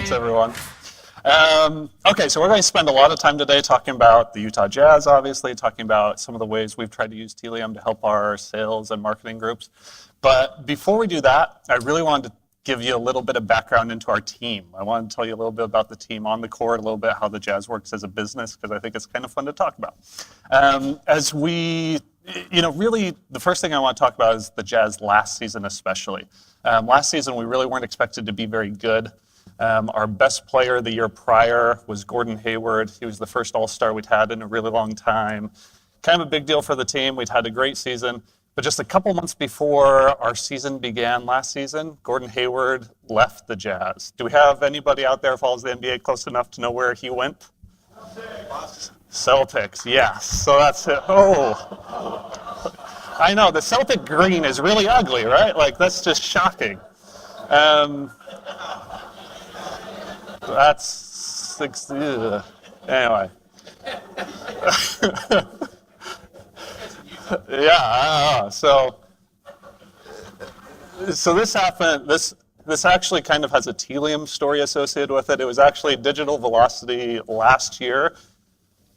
Thanks, everyone. Okay, so we're going to spend a lot of time today talking about the Utah Jazz, obviously, talking about some of the ways we've tried to use Telium to help our sales and marketing groups. But before we do that, I really wanted to give you a little bit of background into our team. I want to tell you a little bit about the team on the court, a little bit how the Jazz works as a business, because I think it's kind of fun to talk about. As we, really the first thing I want to talk about is the Jazz last season especially. Last season, we really weren't expected to be very good. Our best player the year prior was Gordon Hayward. He was the first All-Star we'd had in a really long time. Kind of a big deal for the team. We'd had a great season. But just a couple months before our season began last season, Gordon Hayward left the Jazz. Do we have anybody out there who follows the NBA close enough to know where he went? Celtics, yes. So that's it. Oh. I know, the Celtic green is really ugly, right? Like, that's just shocking. That's six. Ugh. Anyway. Yeah, I don't know. So this happened. This actually kind of has a Telium story associated with it. It was actually Digital Velocity last year.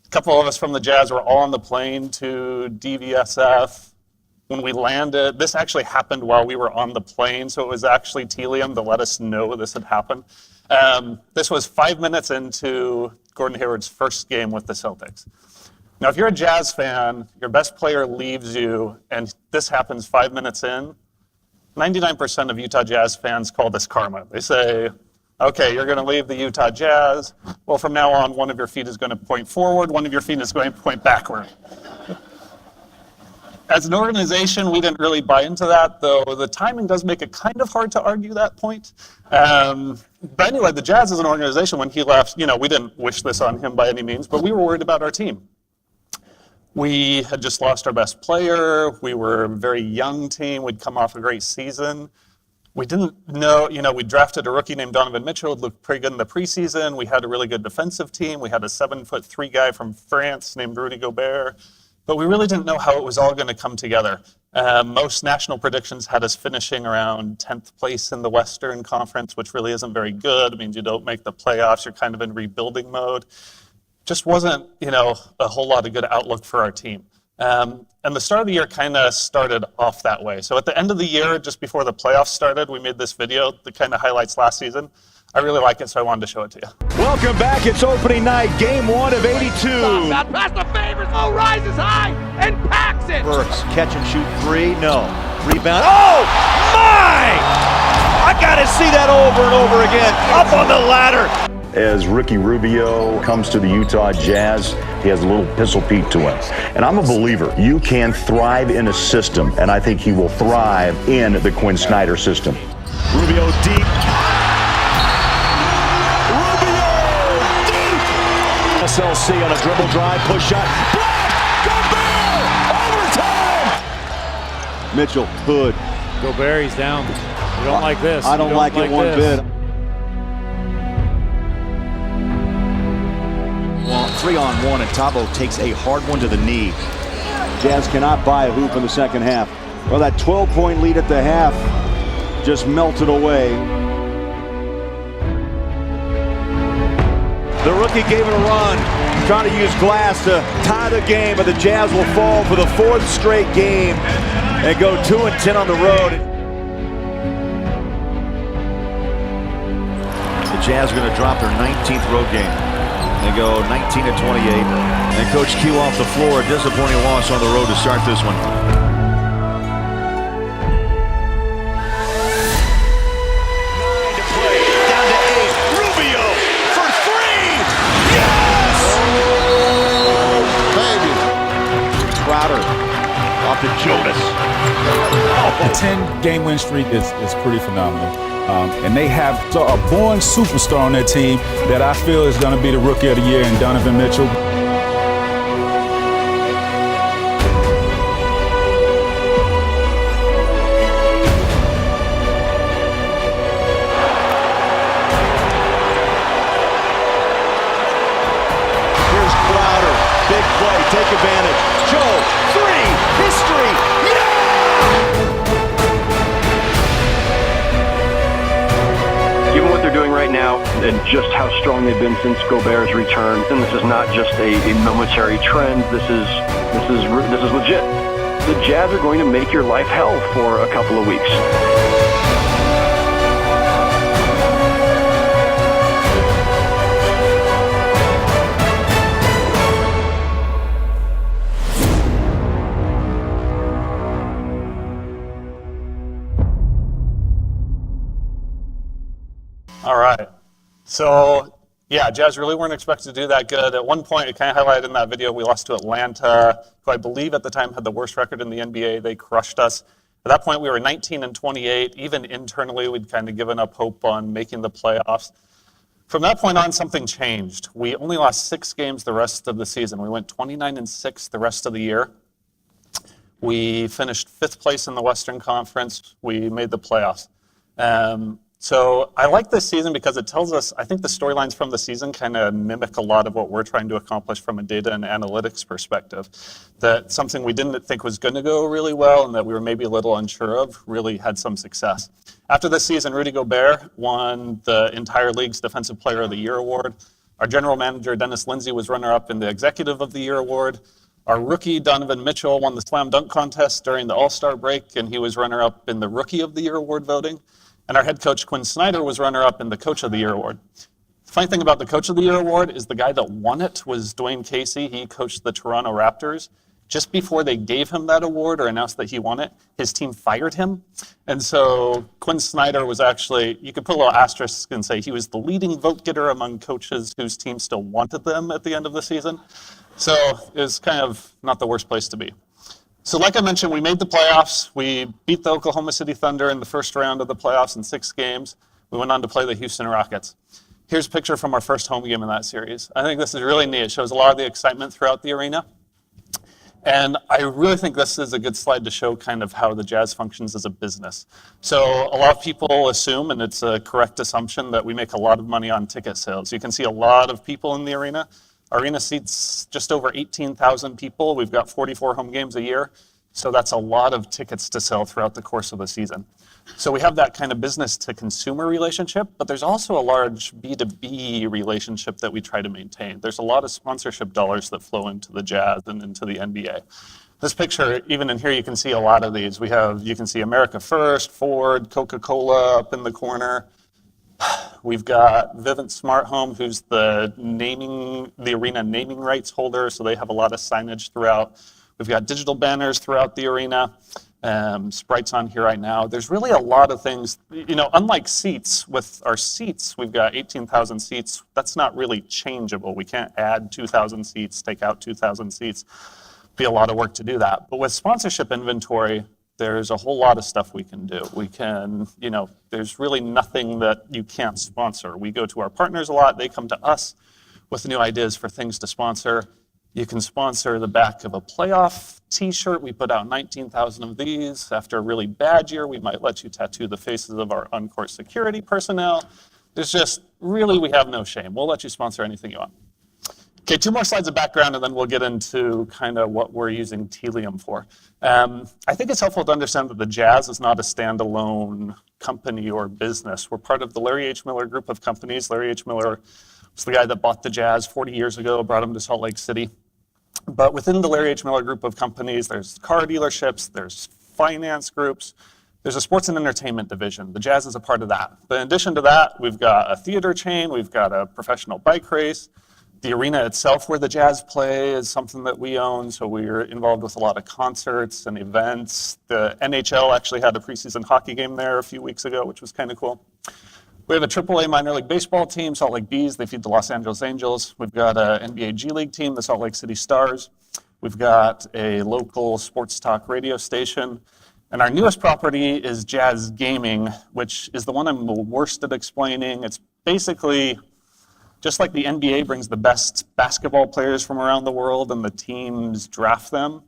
A couple of us from the Jazz were all on the plane to DVSF. When we landed, this actually happened while we were on the plane, so it was actually Telium to let us know this had happened. This was 5 minutes into Gordon Hayward's first game with the Celtics. Now, if you're a Jazz fan, your best player leaves you, and this happens 5 minutes in, 99% of Utah Jazz fans call this karma. They say, okay, you're going to leave the Utah Jazz. Well, from now on, one of your feet is going to point forward, one of your feet is going to point backward. As an organization, we didn't really buy into that, though the timing does make it kind of hard to argue that point. But anyway, the Jazz as an organization, when he left, we didn't wish this on him by any means, but we were worried about our team. We had just lost our best player. We were a very young team. We'd come off a great season. We didn't know, we drafted a rookie named Donovan Mitchell, who looked pretty good in the preseason. We had a really good defensive team. We had a 7'3" guy from France named Rudy Gobert. But we really didn't know how it was all going to come together. Most national predictions had us finishing around 10th place in the Western Conference, which really isn't very good. It means you don't make the playoffs. You're kind of in rebuilding mode. Just wasn't, a whole lot of good outlook for our team. And the start of the year kind of started off that way. So at the end of the year, just before the playoffs started, we made this video that kind of highlights last season. I really like it, so I wanted to show it to you. Welcome back. It's opening night, game 1 of 82. About past the favors. Oh, rises high and packs it. Geurts, catch and shoot 3. No. Rebound. Oh, my! I got to see that over and over again. Up on the ladder. As Ricky Rubio comes to the Utah Jazz, he has a little Pistol Pete to him. And I'm a believer. You can thrive in a system, and I think he will thrive in the Quinn Snyder system. Rubio deep. SLC on a dribble drive, push shot. Block! Gobert! Overtime! Mitchell, Hood. Gobert, he's down. You don't like this. I don't like it one bit. Well, 3-on-1, and Tabo takes a hard one to the knee. Jazz cannot buy a hoop in the second half. Well, that 12-point lead at the half just melted away. The rookie gave it a run, trying to use glass to tie the game, but the Jazz will fall for the 4th straight game and go 2-10 on the road. The Jazz are going to drop their 19th road game. They go 19-28, and Coach Q off the floor, a disappointing loss on the road to start this one. Off to Jonas. A 10-game win streak is pretty phenomenal. And they have a born superstar on their team that I feel is going to be the Rookie of the Year in Donovan Mitchell. Here's Crowder. Big play. Take advantage. Joe, 3. History. Yeah! Given what they're doing right now and just how strong they've been since Gobert's return. And this is not just a momentary trend. This is legit. The Jazz are going to make your life hell for a couple of weeks. All right. So, yeah, Jazz really weren't expected to do that good. At one point, it kind of highlighted in that video, we lost to Atlanta, who I believe at the time had the worst record in the NBA. They crushed us. At that point, we were 19-28. Even internally, we'd kind of given up hope on making the playoffs. From that point on, something changed. We only lost 6 games the rest of the season. We went 29-6 the rest of the year. We finished 5th place in the Western Conference. We made the playoffs. So I like this season because it tells us, I think the storylines from the season kind of mimic a lot of what we're trying to accomplish from a data and analytics perspective. That something we didn't think was going to go really well and that we were maybe a little unsure of really had some success. After this season, Rudy Gobert won the entire league's Defensive Player of the Year award. Our general manager, Dennis Lindsay, was runner-up in the Executive of the Year award. Our rookie, Donovan Mitchell, won the Slam Dunk contest during the All-Star break, and he was runner-up in the Rookie of the Year award voting. And our head coach, Quinn Snyder, was runner-up in the Coach of the Year award. The funny thing about the Coach of the Year award is the guy that won it was Dwayne Casey. He coached the Toronto Raptors. Just before they gave him that award or announced that he won it, his team fired him. And so Quinn Snyder was actually, you could put a little asterisk and say he was the leading vote getter among coaches whose team still wanted them at the end of the season. So it was kind of not the worst place to be. So like I mentioned, we made the playoffs. We beat the Oklahoma City Thunder in the first round of the playoffs in 6 games. We went on to play the Houston Rockets. Here's a picture from our first home game in that series. I think this is really neat. It shows a lot of the excitement throughout the arena. And I really think this is a good slide to show kind of how the Jazz functions as a business. So a lot of people assume, and it's a correct assumption, that we make a lot of money on ticket sales. You can see a lot of people in the arena. Our arena seats just over 18,000 people. We've got 44 home games a year. So that's a lot of tickets to sell throughout the course of the season. So we have that kind of business to consumer relationship, but there's also a large B2B relationship that we try to maintain. There's a lot of sponsorship dollars that flow into the Jazz and into the NBA. This picture, even in here, you can see a lot of these. You can see America First, Ford, Coca-Cola up in the corner. We've got Vivint Smart Home, who's the arena naming rights holder, so they have a lot of signage throughout. We've got digital banners throughout the arena. Sprite's on here right now. There's really a lot of things, unlike seats, with our seats, we've got 18,000 seats. That's not really changeable. We can't add 2,000 seats, take out 2,000 seats. Be a lot of work to do that. But with sponsorship inventory, there's a whole lot of stuff we can do. We can, there's really nothing that you can't sponsor. We go to our partners a lot. They come to us with new ideas for things to sponsor. You can sponsor the back of a playoff t-shirt. We put out 19,000 of these. After a really bad year, we might let you tattoo the faces of our on-court security personnel. There's just, really, we have no shame. We'll let you sponsor anything you want. Okay, 2 more slides of background, and then we'll get into kind of what we're using Telium for. I think it's helpful to understand that the Jazz is not a standalone company or business. We're part of the Larry H. Miller group of companies. Larry H. Miller was the guy that bought the Jazz 40 years ago, brought him to Salt Lake City. But within the Larry H. Miller group of companies, there's car dealerships, there's finance groups, there's a sports and entertainment division. The Jazz is a part of that. But in addition to that, we've got a theater chain, we've got a professional bike race. The arena itself where the Jazz play is something that we own, so we're involved with a lot of concerts and events. The NHL actually had a preseason hockey game there a few weeks ago, which was kind of cool. We have a AAA minor league baseball team, Salt Lake Bees. They feed the Los Angeles Angels. We've got an NBA G League team, the Salt Lake City Stars. We've got a local sports talk radio station. And our newest property is Jazz Gaming, which is the one I'm the worst at explaining. It's basically just like the NBA brings the best basketball players from around the world and the teams draft them.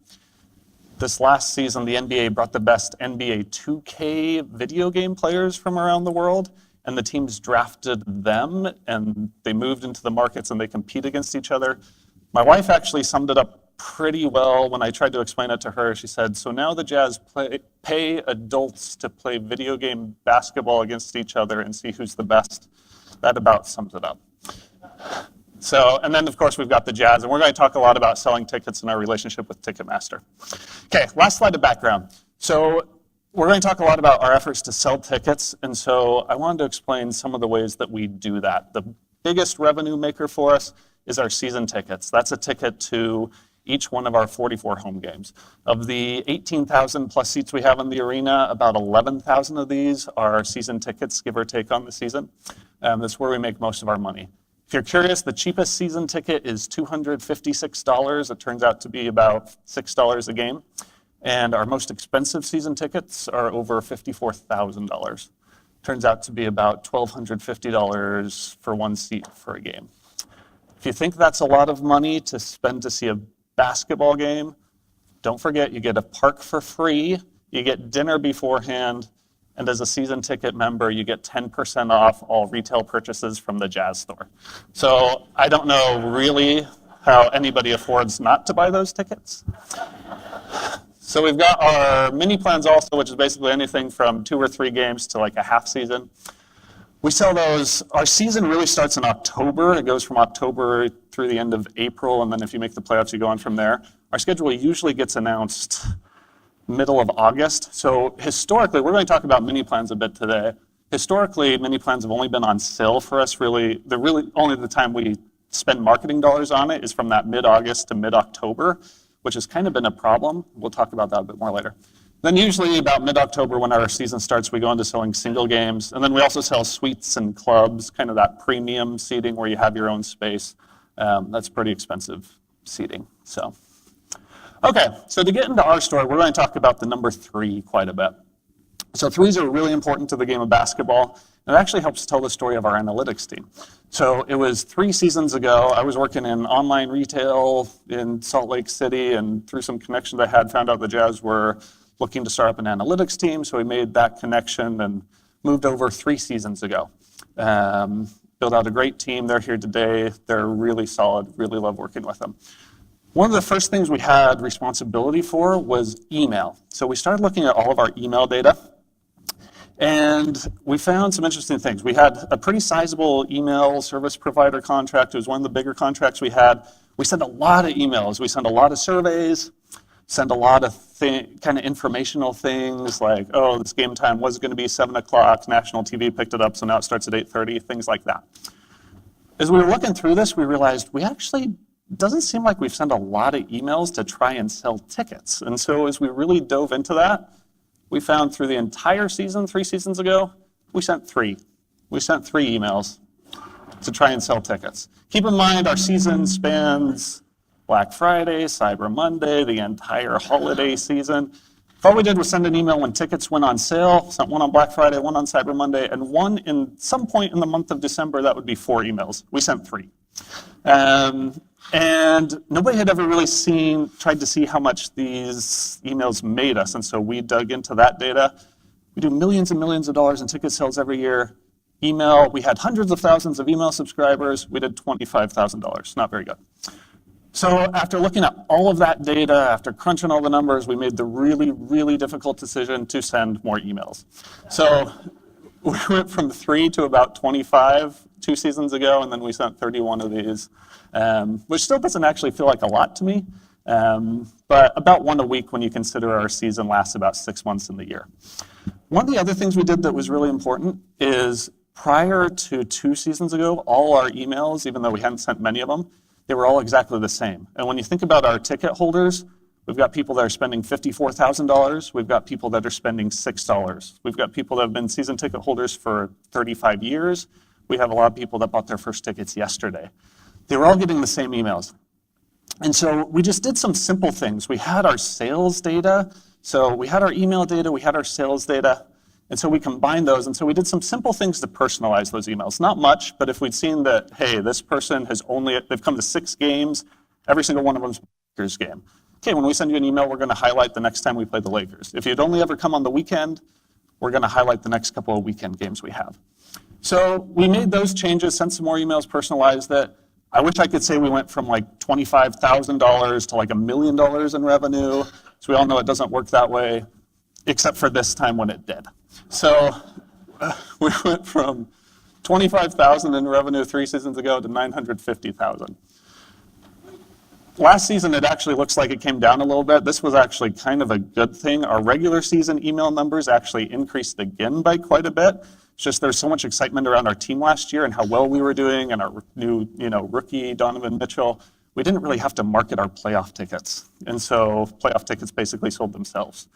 This last season, the NBA brought the best NBA 2K video game players from around the world, and the teams drafted them, and they moved into the markets and they compete against each other. My wife actually summed it up pretty well when I tried to explain it to her. She said, so now the Jazz pay adults to play video game basketball against each other and see who's the best. That about sums it up. So, and then of course we've got the Jazz, and we're going to talk a lot about selling tickets and our relationship with Ticketmaster. Okay, last slide of background. So we're going to talk a lot about our efforts to sell tickets, and so I wanted to explain some of the ways that we do that. The biggest revenue maker for us is our season tickets. That's a ticket to each one of our 44 home games. Of the 18,000 plus seats we have in the arena, about 11,000 of these are season tickets, give or take on the season. That's where we make most of our money. If you're curious, the cheapest season ticket is $256. It turns out to be about $6 a game. And our most expensive season tickets are over $54,000. Turns out to be about $1,250 for one seat for a game. If you think that's a lot of money to spend to see a basketball game, don't forget you get a park for free, you get dinner beforehand, and as a season ticket member, you get 10% off all retail purchases from the Jazz store. So I don't know really how anybody affords not to buy those tickets. So we've got our mini plans also, which is basically anything from 2 or 3 games to like a half season. We sell those. Our season really starts in October. It goes from October through the end of April, and then if you make the playoffs, you go on from there. Our schedule usually gets announced middle of August. So historically, we're going to talk about mini plans a bit today. Historically, mini plans have only been on sale for us. Really only the time we spend marketing dollars on it is from that mid-August to mid-October, which has kind of been a problem. We'll talk about that a bit more later. Then usually about mid-October when our season starts, we go into selling single games. And then we also sell suites and clubs, kind of that premium seating where you have your own space. That's pretty expensive seating. So, okay, so to get into our story, we're going to talk about the number 3 quite a bit. So threes are really important to the game of basketball. And it actually helps tell the story of our analytics team. So it was 3 seasons ago. I was working in online retail in Salt Lake City, and through some connections I had, found out the Jazz were looking to start up an analytics team. So we made that connection and moved over 3 seasons ago. Built out a great team. They're here today. They're really solid. Really love working with them. One of the first things we had responsibility for was email. So we started looking at all of our email data. And we found some interesting things. We had a pretty sizable email service provider contract. It was one of the bigger contracts we had. We sent a lot of emails. We sent a lot of surveys, sent a lot of kind of informational things like, oh, this game time was going to be 7 o'clock. National TV picked it up, so now it starts at 8:30, things like that. As we were looking through this, we realized we actually doesn't seem like we've sent a lot of emails to try and sell tickets. And so as we really dove into that, we found through the entire season, 3 seasons ago, we sent 3. We sent 3 emails to try and sell tickets. Keep in mind, our season spans Black Friday, Cyber Monday, the entire holiday season. If all we did was send an email when tickets went on sale, sent one on Black Friday, one on Cyber Monday, and one in some point in the month of December, that would be 4 emails. We sent 3. And nobody had ever really tried to see how much these emails made us. And so we dug into that data. We do millions and millions of dollars in ticket sales every year. Email, we had hundreds of thousands of email subscribers. We did $25,000, not very good. So after looking at all of that data, after crunching all the numbers, we made the really, really difficult decision to send more emails. So we went from 3 to about 25 2 seasons ago, and then we sent 31 of these, which still doesn't actually feel like a lot to me, but about 1 a week when you consider our season lasts about 6 months in the year. One of the other things we did that was really important is prior to 2 seasons ago, all our emails, even though we hadn't sent many of them, they were all exactly the same. And when you think about our ticket holders, we've got people that are spending $54,000. We've got people that are spending $6. We've got people that have been season ticket holders for 35 years. We have a lot of people that bought their first tickets yesterday. They were all getting the same emails. And so we just did some simple things. We had our sales data. So we had our email data, we had our sales data. And so we combined those. And so we did some simple things to personalize those emails. Not much, but if we'd seen that, hey, this person they've come to 6 games, every single one of them's a Lakers game. Okay, when we send you an email, we're going to highlight the next time we play the Lakers. If you'd only ever come on the weekend, we're going to highlight the next couple of weekend games we have. So we made those changes, sent some more emails, personalized it. I wish I could say we went from like $25,000 to like $1 million in revenue. So we all know it doesn't work that way, except for this time when it did. So we went from 25,000 in revenue 3 seasons ago to 950,000. Last season, it actually looks like it came down a little bit. This was actually kind of a good thing. Our regular season email numbers actually increased again by quite a bit. It's just there's so much excitement around our team last year and how well we were doing and our new, rookie Donovan Mitchell. We didn't really have to market our playoff tickets. And so playoff tickets basically sold themselves.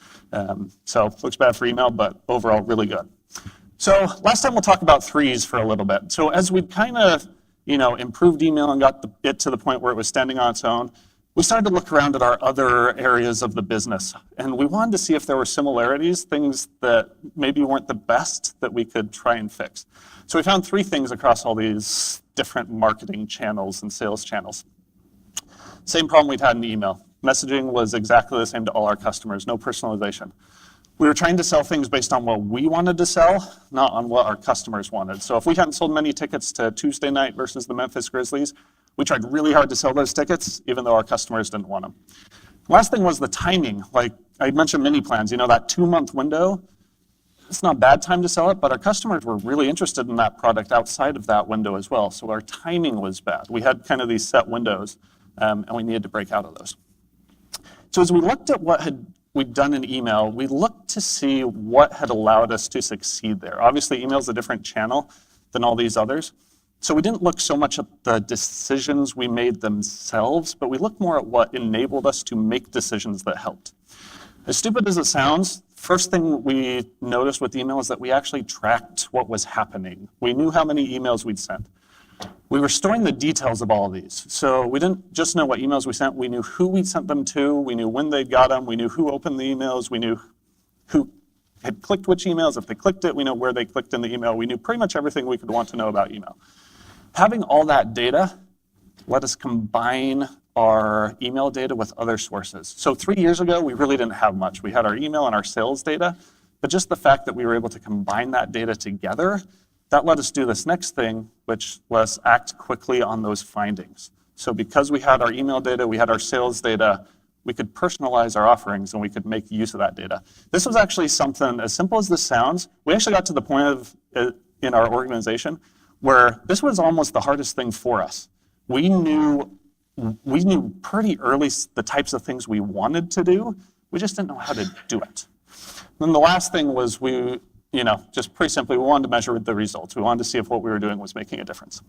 So looks bad for email, but overall really good. So last time we'll talk about threes for a little bit. So as we kind of improved email and got it to the point where it was standing on its own, we started to look around at our other areas of the business. And we wanted to see if there were similarities, things that maybe weren't the best that we could try and fix. So we found 3 things across all these different marketing channels and sales channels. Same problem we'd had in email. Messaging was exactly the same to all our customers, no personalization. We were trying to sell things based on what we wanted to sell, not on what our customers wanted. So if we hadn't sold many tickets to Tuesday night versus the Memphis Grizzlies, we tried really hard to sell those tickets, even though our customers didn't want them. Last thing was the timing. Like I mentioned mini plans, that 2-month window, it's not a bad time to sell it, but our customers were really interested in that product outside of that window as well. So our timing was bad. We had kind of these set windows, and we needed to break out of those. So as we looked at what we'd done in email, we looked to see what had allowed us to succeed there. Obviously, email is a different channel than all these others. So we didn't look so much at the decisions we made themselves, but we looked more at what enabled us to make decisions that helped. As stupid as it sounds, first thing we noticed with email is that we actually tracked what was happening. We knew how many emails we'd sent. We were storing the details of all of these. So we didn't just know what emails we sent, we knew who we sent them to, we knew when they got them, we knew who opened the emails, we knew who had clicked which emails. If they clicked it, we know where they clicked in the email. We knew pretty much everything we could want to know about email. Having all that data let us combine our email data with other sources. So 3 years ago, we really didn't have much. We had our email and our sales data, but just the fact that we were able to combine that data together, that let us do this next thing, which let us act quickly on those findings. So because we had our email data, we had our sales data, we could personalize our offerings and we could make use of that data. This was actually something, as simple as this sounds, we actually got to the point of in our organization where this was almost the hardest thing for us. We knew pretty early the types of things we wanted to do, we just didn't know how to do it. Then the last thing was just pretty simply, we wanted to measure the results. We wanted to see if what we were doing was making a difference.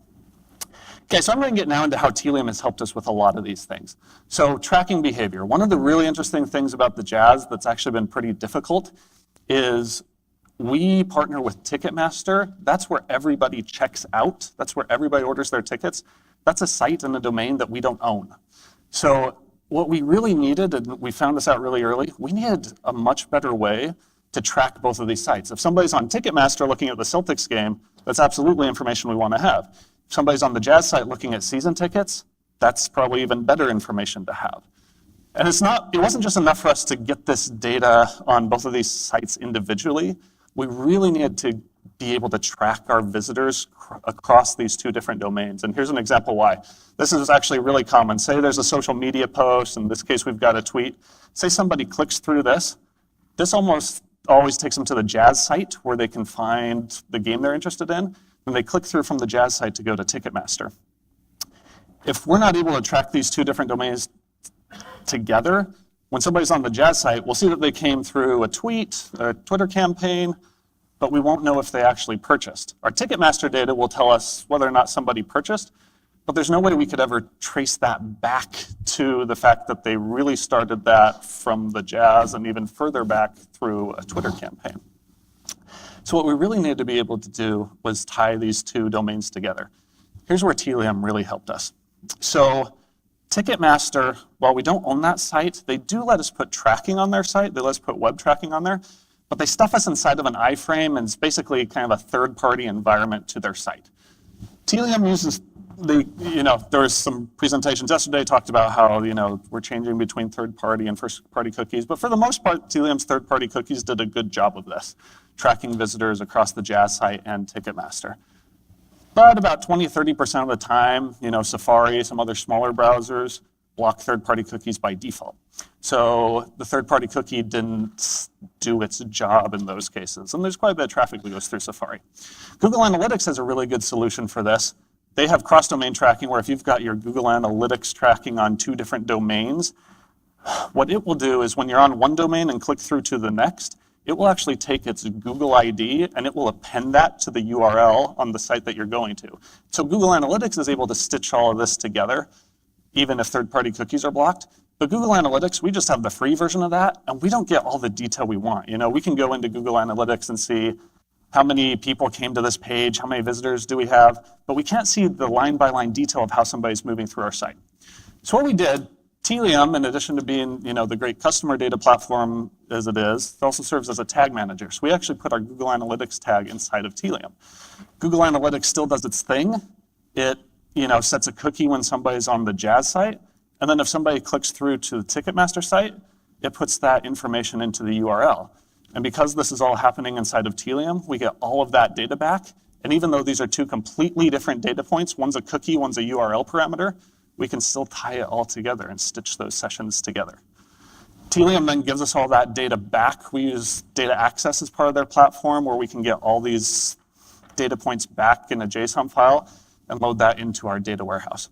Okay, so I'm going to get now into how Telium has helped us with a lot of these things. So tracking behavior. One of the really interesting things about the Jazz that's actually been pretty difficult is we partner with Ticketmaster. That's where everybody checks out. That's where everybody orders their tickets. That's a site and a domain that we don't own. So what we really needed, and we found this out really early, we needed a much better way to track both of these sites. If somebody's on Ticketmaster looking at the Celtics game, that's absolutely information we want to have. If somebody's on the Jazz site looking at season tickets, that's probably even better information to have. And it wasn't just enough for us to get this data on both of these sites individually. We really needed to be able to track our visitors across these 2 different domains. And here's an example why. This is actually really common. Say there's a social media post, in this case we've got a tweet. Say somebody clicks through this. This almost always takes them to the Jazz site where they can find the game they're interested in, and they click through from the Jazz site to go to Ticketmaster. If we're not able to track these 2 different domains together, when somebody's on the Jazz site, we'll see that they came through a tweet, a Twitter campaign, but we won't know if they actually purchased. Our Ticketmaster data will tell us whether or not somebody purchased, but there's no way we could ever trace that back to the fact that they really started that from the Jazz and even further back through a Twitter campaign. So what we really needed to be able to do was tie these 2 domains together. Here's where Telium really helped us. So Ticketmaster, while we don't own that site, they do let us put tracking on their site. They let us put web tracking on there, but they stuff us inside of an iframe and it's basically kind of a third-party environment to their site. Telium uses there was some presentations yesterday talked about how, we're changing between third-party and first-party cookies, but for the most part, Telium's third-party cookies did a good job of this, tracking visitors across the Jazz site and Ticketmaster. But about 20-30% of the time, Safari, some other smaller browsers, block third-party cookies by default. So the third-party cookie didn't do its job in those cases. And there's quite a bit of traffic that goes through Safari. Google Analytics has a really good solution for this. They have cross-domain tracking where if you've got your Google Analytics tracking on 2 different domains, what it will do is when you're on one domain and click through to the next, it will actually take its Google ID and it will append that to the URL on the site that you're going to. So Google Analytics is able to stitch all of this together, even if third-party cookies are blocked. But Google Analytics, we just have the free version of that, and we don't get all the detail we want. You know, we can go into Google Analytics and see how many people came to this page, how many visitors do we have, but we can't see the line-by-line detail of how somebody's moving through our site. So what we did, Telium, in addition to being, you know, the great customer data platform as it is, it also serves as a tag manager. So we actually put our Google Analytics tag inside of Telium. Google Analytics still does its thing. It, you know, sets a cookie when somebody's on the Jazz site, and then if somebody clicks through to the Ticketmaster site, it puts that information into the URL. And because this is all happening inside of Telium, we get all of that data back. And even though these are 2 completely different data points, one's a cookie, one's a URL parameter, we can still tie it all together and stitch those sessions together. Telium then gives us all that data back. We use data access as part of their platform where we can get all these data points back in a JSON file and load that into our data warehouse.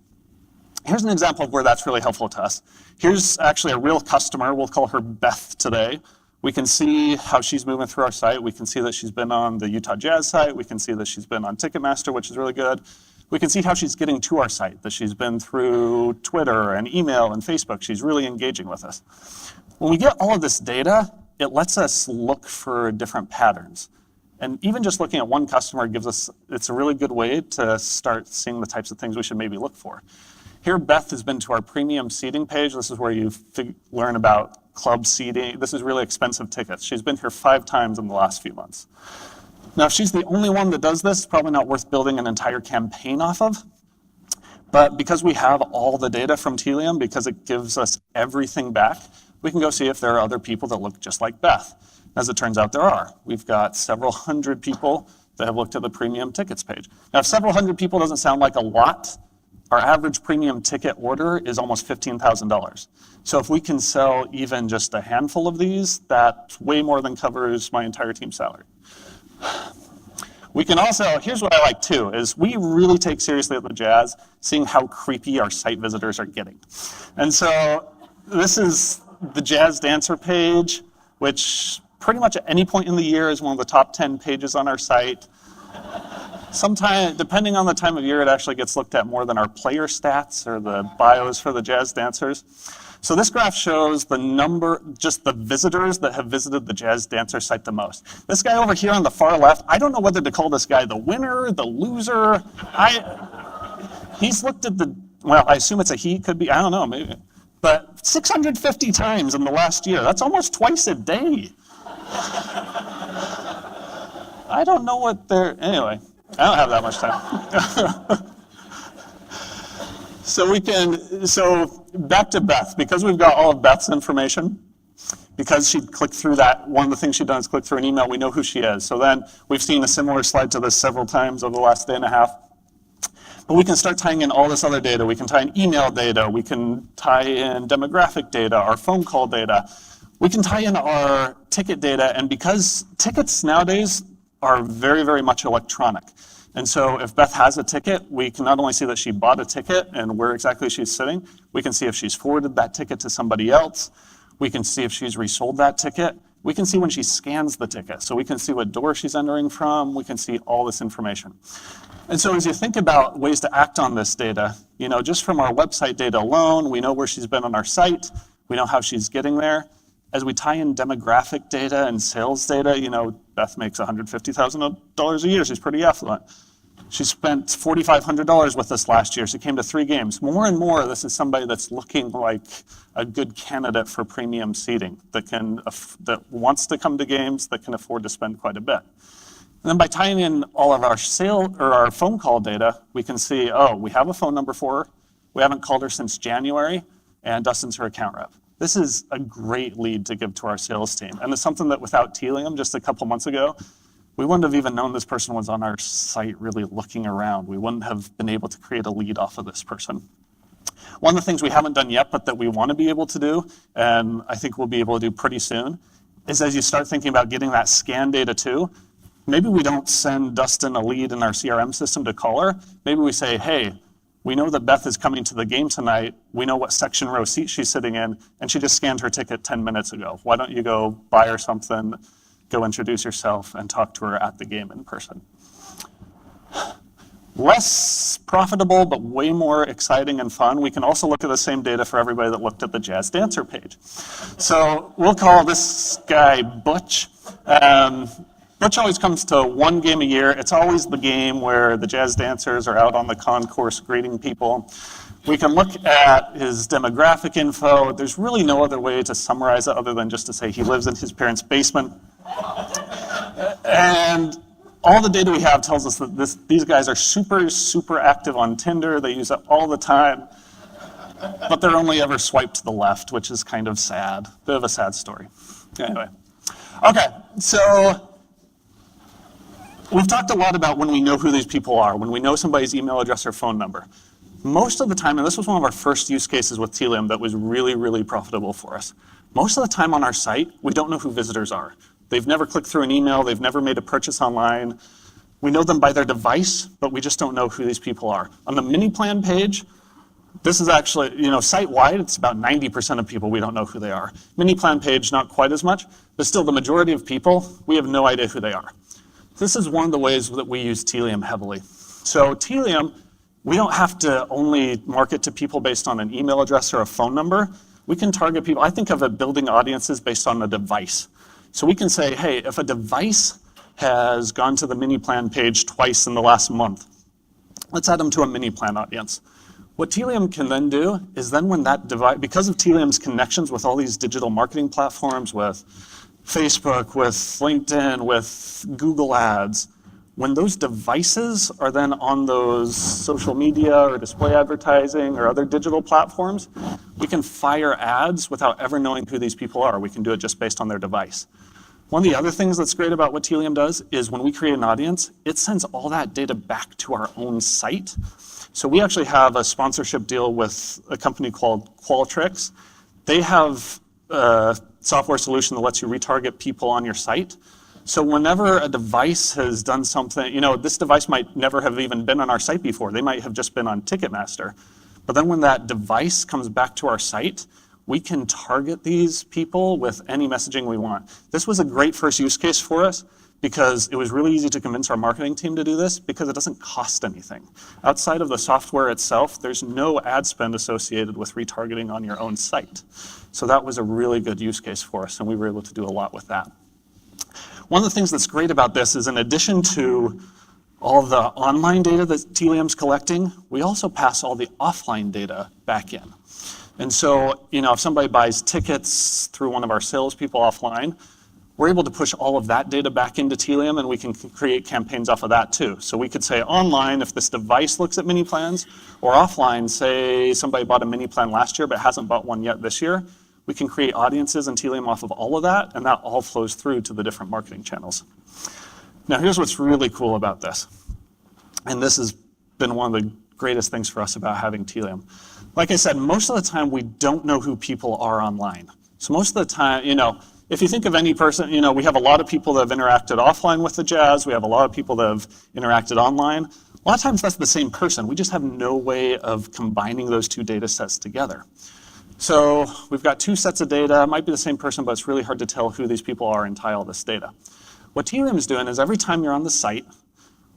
Here's an example of where that's really helpful to us. Here's actually a real customer. We'll call her Beth today. We can see how she's moving through our site. We can see that she's been on the Utah Jazz site. We can see that she's been on Ticketmaster, which is really good. We can see how she's getting to our site, that she's been through Twitter and email and Facebook. She's really engaging with us. When we get all of this data, it lets us look for different patterns. And even just looking at one customer gives us, it's a really good way to start seeing the types of things we should maybe look for. Here, Beth has been to our premium seating page. This is where you learn about club seating. This is really expensive tickets. She's been here 5 times in the last few months. Now, if she's the only one that does this, it's probably not worth building an entire campaign off of. But because we have all the data from Telium, because it gives us everything back, we can go see if there are other people that look just like Beth. As it turns out, there are. We've got several hundred people that have looked at the premium tickets page. Now, if several hundred people doesn't sound like a lot, our average premium ticket order is almost $15,000. So if we can sell even just a handful of these, that way more than covers my entire team's salary. We can also, here's what I like too, is we really take seriously at the Jazz seeing how creepy our site visitors are getting. And so this is the Jazz Dancer page, which pretty much at any point in the year is one of the top 10 pages on our site. Sometimes, depending on the time of year, it actually gets looked at more than our player stats or the bios for the Jazz dancers. So this graph shows the number, just the visitors that have visited the Jazz Dancer site the most. This guy over here on the far left, I don't know whether to call this guy the winner, the loser. He's looked at the, well, I assume it's a he, could be, I don't know, maybe. But 650 times in the last year, that's almost twice a day. I don't know what they're, anyway. I don't have that much time. So back to Beth, because we've got all of Beth's information, because she clicked through that, one of the things she'd done is click through an email, we know who she is. So then we've seen a similar slide to this several times over the last day and a half. But we can start tying in all this other data. We can tie in email data. We can tie in demographic data, our phone call data. We can tie in our ticket data. And because tickets nowadays are very, very much electronic. And so if Beth has a ticket, we can not only see that she bought a ticket and where exactly she's sitting, we can see if she's forwarded that ticket to somebody else. We can see if she's resold that ticket. We can see when she scans the ticket. So we can see what door she's entering from. We can see all this information. And so as you think about ways to act on this data, you know, just from our website data alone, we know where she's been on our site. We know how she's getting there. As we tie in demographic data and sales data, you know, Beth makes $150,000 a year. She's pretty affluent. She spent $4,500 with us last year. She came to 3 games. More and more, this is somebody that's looking like a good candidate for premium seating that wants to come to games, that can afford to spend quite a bit. And then by tying in all of our our phone call data, we can see, oh, we have a phone number for her. We haven't called her since January, and Dustin's her account rep. This is a great lead to give to our sales team. And it's something that without Telium just a couple months ago, we wouldn't have even known this person was on our site really looking around. We wouldn't have been able to create a lead off of this person. One of the things we haven't done yet, but that we want to be able to do, and I think we'll be able to do pretty soon, is as you start thinking about getting that scan data too, maybe we don't send Dustin a lead in our CRM system to call her. Maybe we say, hey, we know that Beth is coming to the game tonight. We know what section row seat she's sitting in, and she just scanned her ticket 10 minutes ago. Why don't you go buy her something, go introduce yourself, and talk to her at the game in person? Less profitable, but way more exciting and fun. We can also look at the same data for everybody that looked at the Jazz Dancer page. So we'll call this guy Butch. Butch always comes to one game a year. It's always the game where the Jazz Dancers are out on the concourse greeting people. We can look at his demographic info. There's really no other way to summarize it other than just to say he lives in his parents' basement. And all the data we have tells us that these guys are super, super active on Tinder. They use it all the time. But they're only ever swiped to the left, which is kind of sad. Bit of a sad story. Anyway. Okay, so we've talked a lot about when we know who these people are, when we know somebody's email address or phone number. Most of the time, and this was one of our first use cases with Telium that was really, really profitable for us. Most of the time on our site, we don't know who visitors are. They've never clicked through an email, they've never made a purchase online. We know them by their device, but we just don't know who these people are. On the mini plan page, this is actually, site-wide, it's about 90% of people we don't know who they are. Mini plan page, not quite as much, but still the majority of people, we have no idea who they are. This is one of the ways that we use Telium heavily. So Telium, we don't have to only market to people based on an email address or a phone number. We can target people. I think of it building audiences based on a device. So we can say, hey, if a device has gone to the mini plan page twice in the last month, let's add them to a mini plan audience. What Telium can then do is then when that device, because of Telium's connections with all these digital marketing platforms, with Facebook, with LinkedIn, with Google Ads, when those devices are then on those social media or display advertising or other digital platforms, we can fire ads without ever knowing who these people are. We can do it just based on their device. One of the other things that's great about what Telium does is when we create an audience, it sends all that data back to our own site. So we actually have a sponsorship deal with a company called Qualtrics. They have a software solution that lets you retarget people on your site. So whenever a device has done something, this device might never have even been on our site before. They might have just been on Ticketmaster. But then when that device comes back to our site, we can target these people with any messaging we want. This was a great first use case for us because it was really easy to convince our marketing team to do this because it doesn't cost anything. Outside of the software itself, there's no ad spend associated with retargeting on your own site. So that was a really good use case for us, and we were able to do a lot with that. One of the things that's great about this is in addition to all the online data that Telium's collecting, we also pass all the offline data back in. And so, if somebody buys tickets through one of our salespeople offline, we're able to push all of that data back into Telium, and we can create campaigns off of that too. So we could say online, if this device looks at mini plans, or offline, say somebody bought a mini plan last year but hasn't bought one yet this year, we can create audiences in Telium off of all of that, and that all flows through to the different marketing channels. Now here's what's really cool about this. And this has been one of the greatest things for us about having Telium. Like I said, most of the time we don't know who people are online. So most of the time, if you think of any person, we have a lot of people that have interacted offline with the Jazz, we have a lot of people that have interacted online. A lot of times that's the same person. We just have no way of combining those two data sets together. So we've got two sets of data. It might be the same person, but it's really hard to tell who these people are and tie all this data. What Telium is doing is every time you're on the site,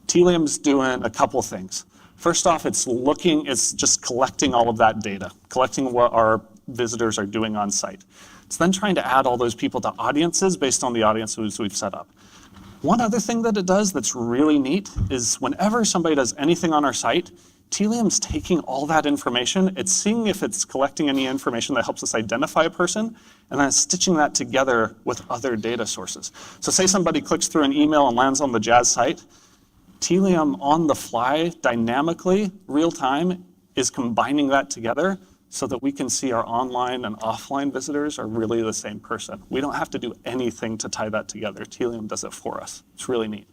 Telium's doing a couple things. First off, it's just collecting all of that data, collecting what our visitors are doing on site. It's then trying to add all those people to audiences based on the audiences we've set up. One other thing that it does that's really neat is whenever somebody does anything on our site, Telium's taking all that information, it's seeing if it's collecting any information that helps us identify a person, and then it's stitching that together with other data sources. So say somebody clicks through an email and lands on the Jazz site, Telium on the fly, dynamically, real time, is combining that together so that we can see our online and offline visitors are really the same person. We don't have to do anything to tie that together. Telium does it for us. It's really neat.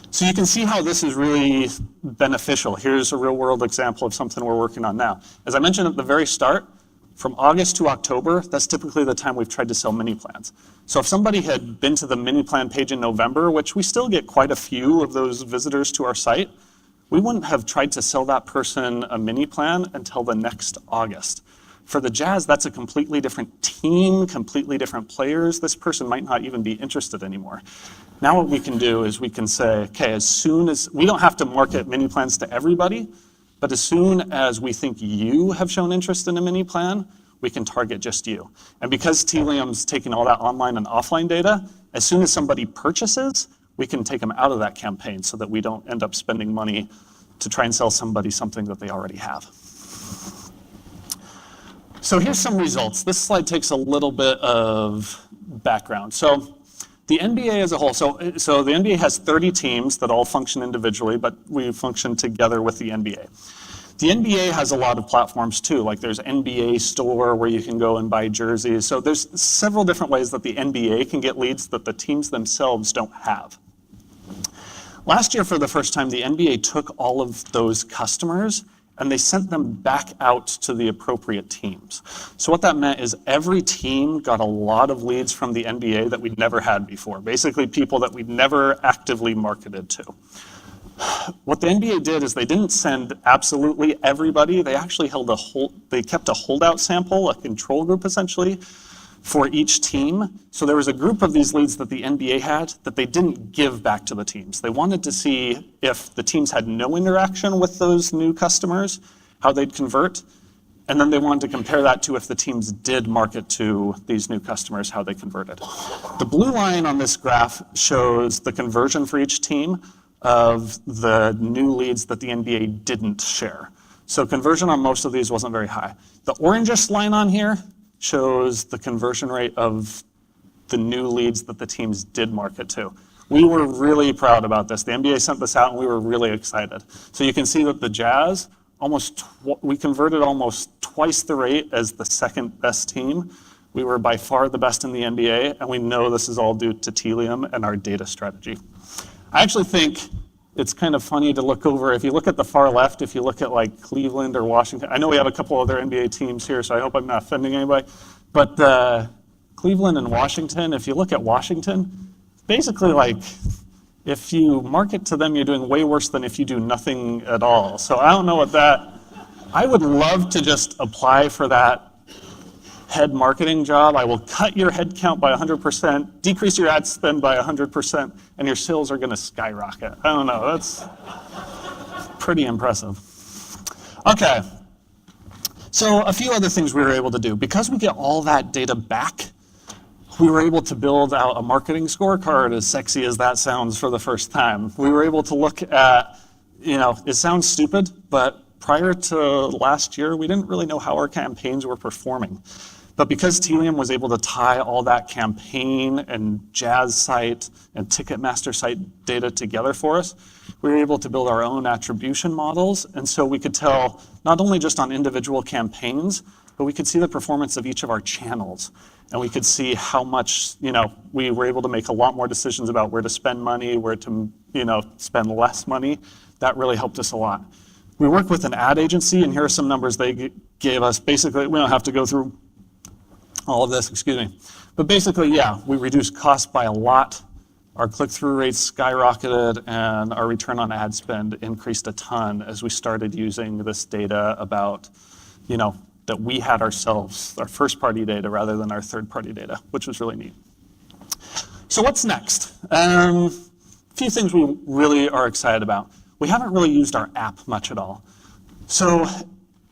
So you can see how this is really beneficial. Here's a real world example of something we're working on now. As I mentioned at the very start, from August to October, that's typically the time we've tried to sell mini plans. So if somebody had been to the mini plan page in November, which we still get quite a few of those visitors to our site, we wouldn't have tried to sell that person a mini plan until the next August. For the Jazz, that's a completely different team, completely different players. This person might not even be interested anymore. Now what we can do is we can say, okay, as soon as, we don't have to market mini plans to everybody, but as soon as we think you have shown interest in a mini plan, we can target just you. And because Telium's taking all that online and offline data, as soon as somebody purchases, we can take them out of that campaign so that we don't end up spending money to try and sell somebody something that they already have. So here's some results. This slide takes a little bit of background. So the NBA as a whole, so the NBA has 30 teams that all function individually, but we function together with the NBA. The NBA has a lot of platforms too, like there's NBA Store where you can go and buy jerseys. So there's several different ways that the NBA can get leads that the teams themselves don't have. Last year, for the first time, the NBA took all of those customers and they sent them back out to the appropriate teams. So what that meant is every team got a lot of leads from the NBA that we'd never had before, basically people that we'd never actively marketed to. What the NBA did is they didn't send absolutely everybody. They actually they kept a holdout sample, a control group essentially, for each team. So there was a group of these leads that the NBA had that they didn't give back to the teams. They wanted to see if the teams had no interaction with those new customers, how they'd convert. And then they wanted to compare that to if the teams did market to these new customers, how they converted. The blue line on this graph shows the conversion for each team of the new leads that the NBA didn't share. So conversion on most of these wasn't very high. The orangish line on here shows the conversion rate of the new leads that the teams did market to. We were really proud about this. The NBA sent this out and we were really excited. So you can see that the Jazz, we converted almost twice the rate as the second best team. We were by far the best in the NBA, and we know this is all due to Telium and our data strategy. I actually think it's kind of funny to look over, if you look at the far left, if you look at like Cleveland or Washington, I know we have a couple other NBA teams here, so I hope I'm not offending anybody, but Cleveland and Washington, if you look at Washington, basically like, if you market to them, you're doing way worse than if you do nothing at all. So I don't know what I would love to just apply for that head marketing job. I will cut your head count by 100%, decrease your ad spend by 100%, and your sales are gonna skyrocket. I don't know, that's pretty impressive. Okay, so a few other things we were able to do. Because we get all that data back, we were able to build out a marketing scorecard, as sexy as that sounds, for the first time. We were able to look at, it sounds stupid, but prior to last year, we didn't really know how our campaigns were performing. But because Telium was able to tie all that campaign and Jazz site and Ticketmaster site data together for us, we were able to build our own attribution models. And so we could tell not only just on individual campaigns, but we could see the performance of each of our channels. And we could see how much, we were able to make a lot more decisions about where to spend money, where to, spend less money. That really helped us a lot. We work with an ad agency, and here are some numbers they gave us. Basically, we don't have to go through all of this, excuse me. But basically, yeah, we reduced costs by a lot. Our click-through rates skyrocketed, and our return on ad spend increased a ton as we started using this data about, that we had ourselves, our first-party data rather than our third-party data, which was really neat. So what's next? A few things we really are excited about. We haven't really used our app much at all. So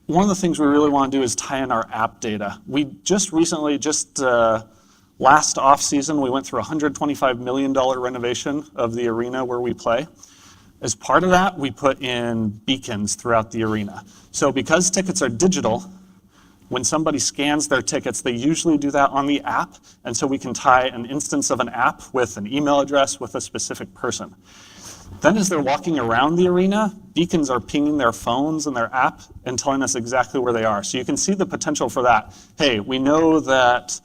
one of the things we really want to do is tie in our app data. We just recently, last off-season, we went through a $125 million renovation of the arena where we play. As part of that, we put in beacons throughout the arena. So because tickets are digital, when somebody scans their tickets, they usually do that on the app, and so we can tie an instance of an app with an email address with a specific person. Then as they're walking around the arena, beacons are pinging their phones and their app and telling us exactly where they are. So you can see the potential for that. Hey, we know that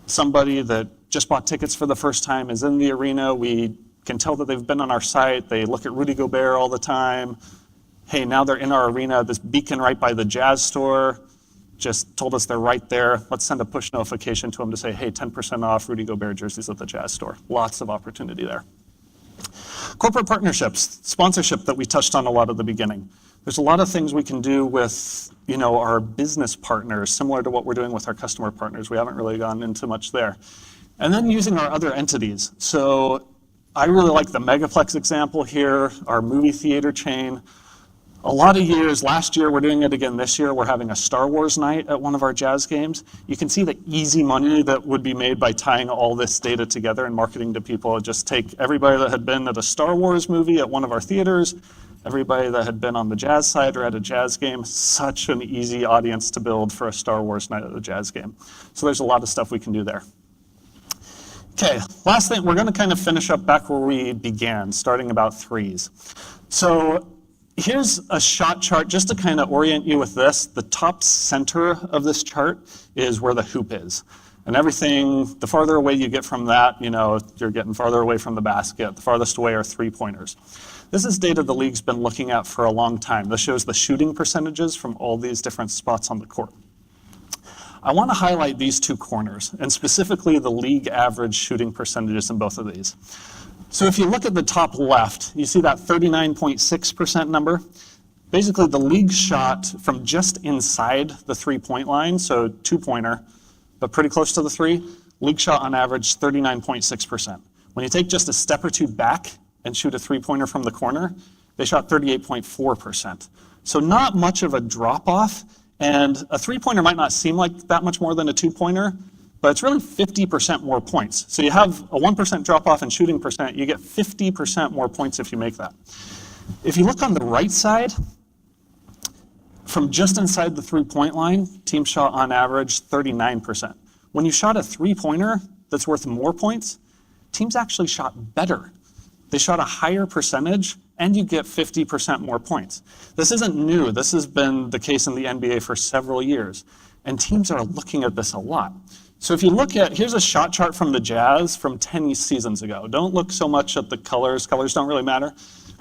somebody that just bought tickets for the first time is in the arena. We can tell that they've been on our site, they look at Rudy Gobert all the time. Hey, now they're in our arena, this beacon right by the Jazz store just told us they're right there. Let's send a push notification to them to say, hey, 10% off Rudy Gobert jerseys at the Jazz store. Lots of opportunity there. Corporate partnerships, sponsorship that we touched on a lot at the beginning. There's a lot of things we can do with our business partners, similar to what we're doing with our customer partners. We haven't really gone into much there. And then using our other entities. So I really like the Megaplex example here, our movie theater chain. A lot of years, last year, we're doing it again this year, we're having a Star Wars night at one of our Jazz games. You can see the easy money that would be made by tying all this data together and marketing to people. Just take everybody that had been at a Star Wars movie at one of our theaters, everybody that had been on the Jazz side or at a Jazz game. Such an easy audience to build for a Star Wars night at the Jazz game. So there's a lot of stuff we can do there. Okay, last thing, we're going to kind of finish up back where we began, starting about threes. So here's a shot chart just to kind of orient you with this. The top center of this chart is where the hoop is. And everything, the farther away you get from that, you're getting farther away from the basket. The farthest away are three-pointers. This is data the league's been looking at for a long time. This shows the shooting percentages from all these different spots on the court. I want to highlight these two corners, and specifically the league average shooting percentages in both of these. So if you look at the top left, you see that 39.6% number. Basically, the league shot from just inside the three-point line, so two-pointer, but pretty close to the three. League shot on average 39.6%. When you take just a step or two back and shoot a three-pointer from the corner, they shot 38.4%. So not much of a drop-off, and a three-pointer might not seem like that much more than a two-pointer, but it's really 50% more points. So you have a 1% drop-off in shooting percent, you get 50% more points if you make that. If you look on the right side, from just inside the three-point line, teams shot on average 39%. When you shot a three-pointer that's worth more points, teams actually shot better. They shot a higher percentage, and you get 50% more points. This isn't new. This has been the case in the NBA for several years, and teams are looking at this a lot. So if you look at, here's a shot chart from the Jazz from 10 seasons ago. Don't look so much at the colors. Colors don't really matter.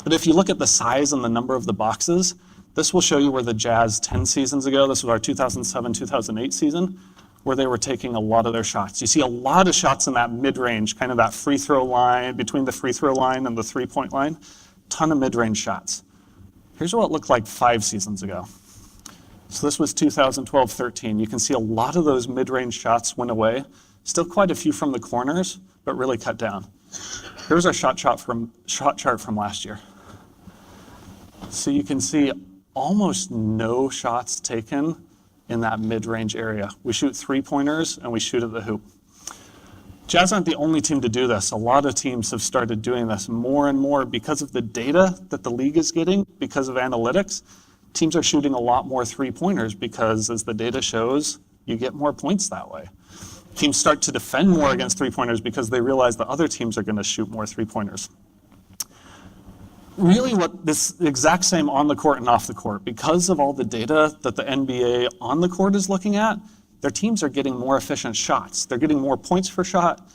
But if you look at the size and the number of the boxes, this will show you where the Jazz 10 seasons ago, this was our 2007-2008 season, where they were taking a lot of their shots. You see a lot of shots in that mid-range, kind of that free throw line, between the free throw line and the three-point line. Ton of mid-range shots. Here's what it looked like 5 seasons ago. So this was 2012-13. You can see a lot of those mid-range shots went away. Still quite a few from the corners, but really cut down. Here's our shot chart from last year. So you can see almost no shots taken in that mid-range area. We shoot three-pointers and we shoot at the hoop. Jazz aren't the only team to do this. A lot of teams have started doing this more and more because of the data that the league is getting, because of analytics. Teams are shooting a lot more three-pointers because, as the data shows, you get more points that way. Teams start to defend more against three-pointers because they realize that other teams are going to shoot more three-pointers. Really what this exact same on the court and off the court, because of all the data that the NBA on the court is looking at, their teams are getting more efficient shots. They're getting more points per shot.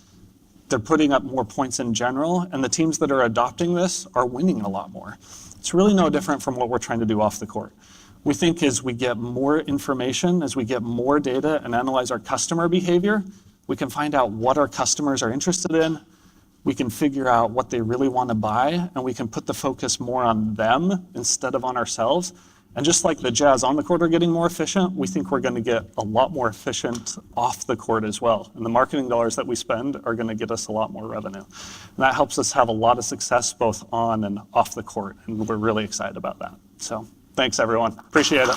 They're putting up more points in general, and the teams that are adopting this are winning a lot more. It's really no different from what we're trying to do off the court. We think as we get more information, as we get more data and analyze our customer behavior, we can find out what our customers are interested in. We can figure out what they really want to buy, and we can put the focus more on them instead of on ourselves. And just like the Jazz on the court are getting more efficient, we think we're going to get a lot more efficient off the court as well. And the marketing dollars that we spend are going to get us a lot more revenue. And that helps us have a lot of success both on and off the court, and we're really excited about that. So thanks, everyone. Appreciate it.